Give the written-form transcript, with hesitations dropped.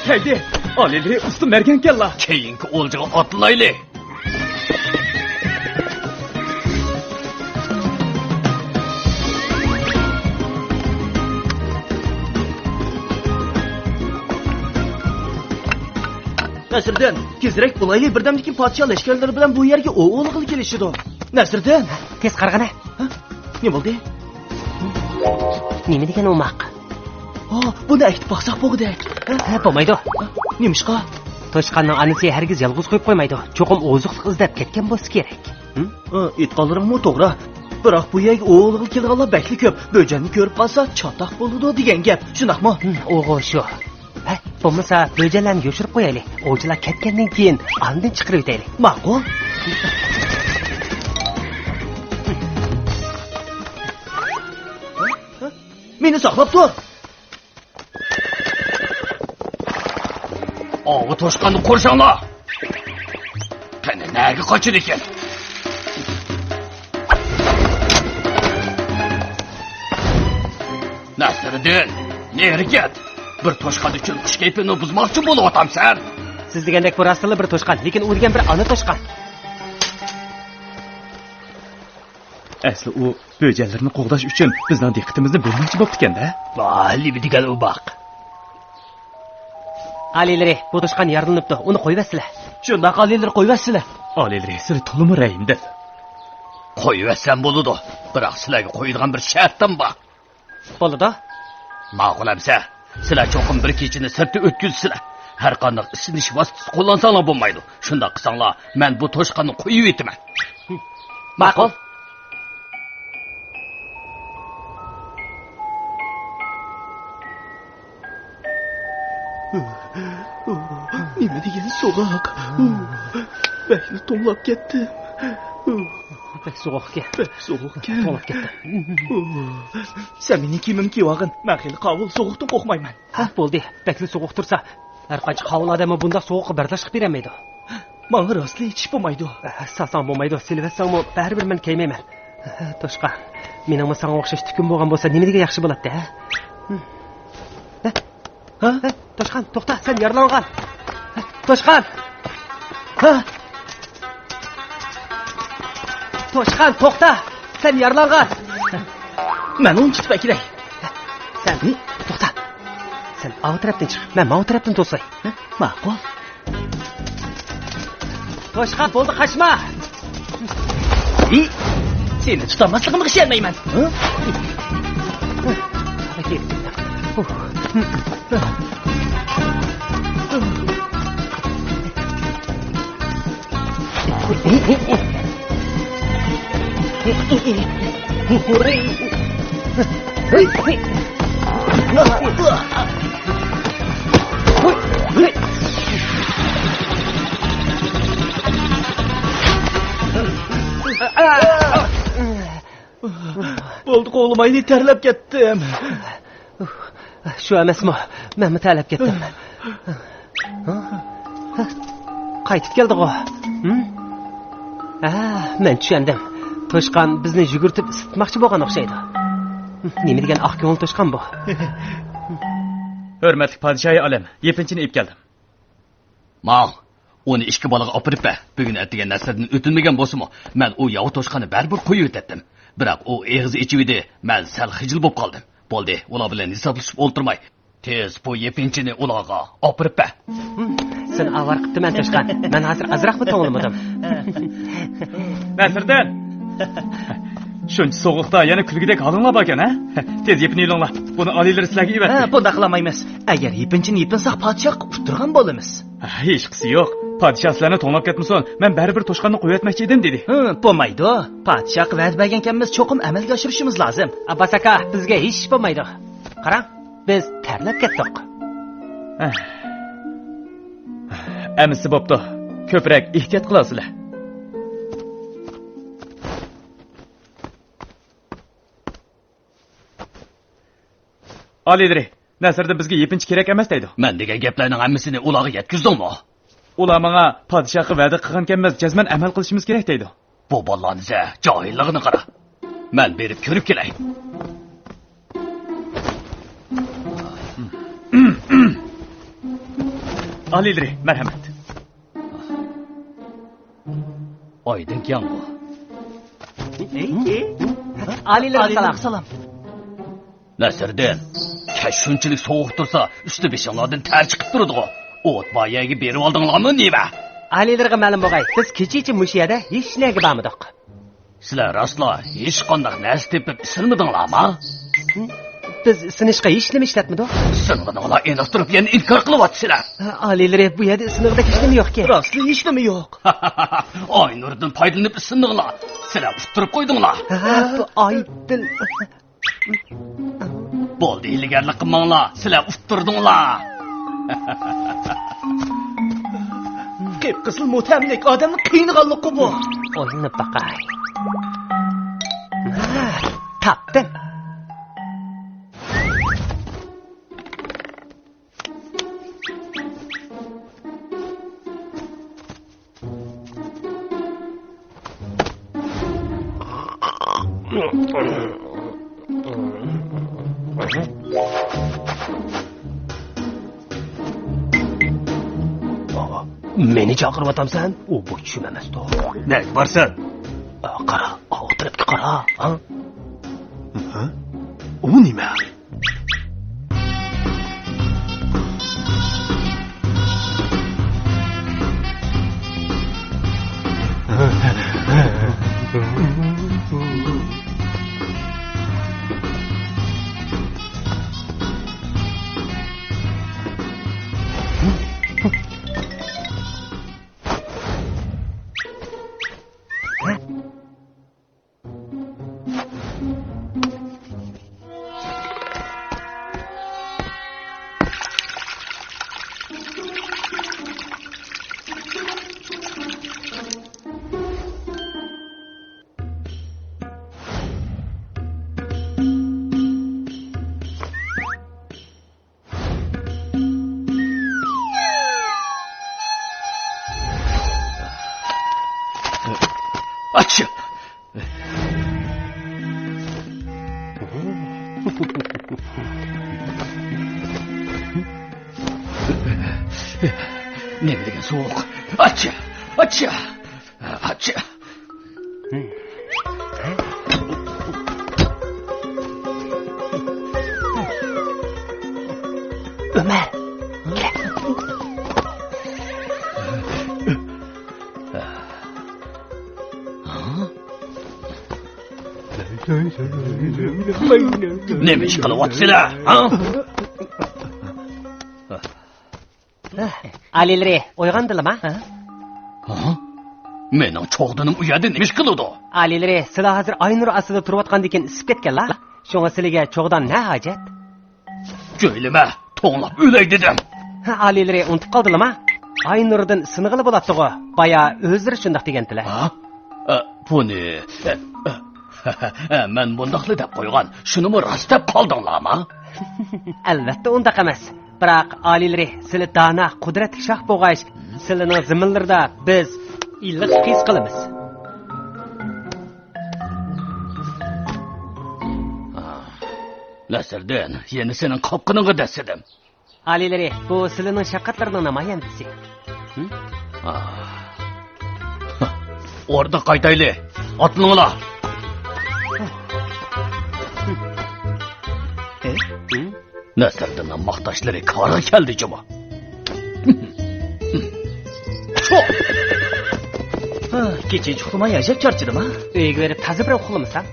Haydi, Alili usti mergan kella. Keyinki o'ljaga otlayli. Nasriddin, tezroq bo'laylik, birdamlikin podsho lashkarlari bilan bu yerga o'g'il kelishdi. Nasriddin, tez qarag'ana. Nima bo'ldi? Nima degan o'maq? Buni aytib baqsaq bo'g'dak. Bo'lmaydi. Nimishqa? Toshqanning onasi hargiz yolg'iz qo'yib qo'ymaydi. Cho'qim oziqlik izlab ketgan bo'lsa kerak. Aytqanlaringmi to'g'ri. Biroq bu yerga o'g'il kelganlar bakli ko'p. Bo'janni ko'rib qolsa, chatoq bo'ladi degan gap. Shundaqmi? O'g'il shu. Bo'lmasa bo'jalarni yo'shirib qo'yaylik. O'g'illar ketgandan keyin andin chiqarib o'taylik. Ma'qul. Meni saqlab tur. Oğı toshqanni qo'rshanglar. Qani nega qochdi ekan? Nasriddin, neri ket? Bir toshqan uchun qish kayfini buzmoqchi bo'lib otamsan. Siz degandek bu rostli bir toshqan, lekin u degan bir ana toshqan. Asli u bo'jalarni qo'g'dash uchun bizning diqqatimizni bo'lmoqchi bo'pti ekanda. Nima degan u baq? Alilari, bu toshqan yaralanibdi. Uni qo'yvasizlar. Shundoq Alilar qo'yvasizlar. Alili siri to'limi rayimdir. Qo'yvasan bo'ladi. Biroq sizlarga qo'yadigan bir shartim bor. Bo'ladi. Ma'qulamsa, sizlar cho'qim bir kechini sirtda o'tkazsizlar. Har qanday isinish vositasi qo'llansanglar bo'lmaydi. Shunda qilsanglar, men bu toshqanni qo'yib etaman. Ma'qul. Nima degan so'g'oq? Bakli to'lab ketdi. So'g'oqga. So'g'oqga. To'lab ketdi. Sen mening kiyimimni kiyib olgin. Men xeyli qovul so'g'oqdan qo'rqmayman. Ha, bo'ldi. Bakli so'g'oq tursa, har qancha qovul odami bunday so'g'oqqa bardosh qilib bermaydi. Menga rostli ichib bo'lmaydi. Sasan bo'lmaydi. Silvasanmi, baribir men kiymayman. Toshqan, mening senga o'xshash tukum bo'lgan bo'lsa, nima degan yaxshi bo'ladi, ha? Toshqan, to'xta, sen yaralangan. Toshqan. Toshqan, to'xta. Sen yaralangan. Men uni tutib kerak. Sen to'xta. Sen o tarafdan chiq. Men bu tarafdan to'say. Ma'qul. Toshqan, bo'ldi, qochma. Seni tutamasligimga ishonmayman. Bo'ldi, qo'lim ayni terlab ketdim. Shu emasmi? Men talab ketdim. Qaytib keldi-ku. Men tushundim. Toshqan bizni yugurtib isitmoqchi bo'lgan o'xshaydi. Nima degan oq ko'ngil toshqan bu? Hurmatli podshoyi olam, yepinchini ib keldim. Mal, uni ishga bolaga opirib ber. Bugun atdigan narsadan o'tilmagan bo'lsa-mu, men u yav toshqani baribir qo'yib o'tdim. Biroq u eg'iz ichib edi, men sal xijil bo'lib qoldim. Bo'ldi, ular bilan hisoblashib o'ltirmay, tez bu yepinchini ularga opirib ber. Sen avar qiptiman toshqan. Men hozir azroqmi to'ngilmadim. Nasriddin. Shuncha so'g'uqda yana kulgidek holinglar bor ekan, ha? Tez yepini ilinglar. Buni olinglar sizlarga ivatdi. Bunda qilmaymiz. Agar yepinchini yepinsak podshoh utirgan bo'lamiz. Hech qisi yo'q. Podshoh sizlarni to'nglab ketmasin. Men baribir toshqanni qo'yatmoqchi edim dedi. Bo'lmaydi. Podshoh va'da bergan ekanmiz, cho'qim amalga oshirishimiz lozim. Abbas aka, bizga hech bo'lmaydi. Qarang, biz tarlab ketdik. Amisi bo'pti. Ko'proq ehtiyot qilasizlar. Alileri, Nasırda bizga yepinchi kerak emas deydi. Men degan gaplarning hammasini ularga yetkazdingmi? Ular menga podshohga va'da qilgan ekanmiz, jazman amal qilishimiz kerak deydi. Bu bolalarning johilligini qara. Men berib ko'rib kelay. Alileri, marhamat. Oydin kan bu. Aliler salom. Nasirdan, kash shunchalik sovuq tursa, usti beshinglardan ter chiqib turadi-ku. O't boyaga berib oldinglarmi nima? Alilerga ma'lum bo'lg'ay, biz kecha-kecha mush yerda hech nega bormadik. Sizlar rostla hech qanday narsa tepib isilmadinglarmi? Biz sinishga hech nima ishlatmadik. Singaninglar aniq turib yana inkor qilyapsizlar. Aliler bu yerda sinig'ida hech nima yo'q-ki. Rostli hech nima yo'q. Oy nuridan foydalanib isindinglar. Sizlar ustirib qo'ydinglar. Bu oydin. Bo'ldi, hiligarlik qilmanglar. Sizlar uftirdinglar. Qip-qizil motamlik odamni qiynag'anliqi bu. O'ynab baqay. Tapdim. Meni chaqiryapsan? U bu tushunmas to. Ne varsan? Qara, o'tiribdi qara. U nima? Açı. Ne bileyim soğuk. Açı. Açı. Açı. Ömer. Ne iş kılıvatsılar? Ha? Alileri, uyg'ondinglarmi? Ha? Mening cho'g'dinim u yerda nima ish qiladi? Alileri, sizlar hozir Aynur ostida turayotgandan keyin isib ketganlar. Shunga sizlarga cho'g'dan ne hojat? Jo'ylama, to'nglab o'lay dedim. Alileri, unutib qoldinglarmi? Aynurdan sinig'ili bo'ladi-ku. Baya o'zlari shundoq degandilar. Ha? Buni men bundaqli deb qo'ygan. Shunimi rost deb qoldinglarmi? Albatta undaq emas. Biroq Alileri, sizlar dana, qudratli shoh bo'lg'ach, sizlarning ziminlarda biz iliq his qilamiz. Nasirdan, yana sening qopqiningga dasidim. Alileri, bu sizlarning shaqqatlarining namoyandasi. Orada qaytayli. Otlinglar. Nasirdanning maqtashlari qora keldi juma. Kecha chuqurmay ajab charchadim ha. Uyga berib toza bir uxlamasan?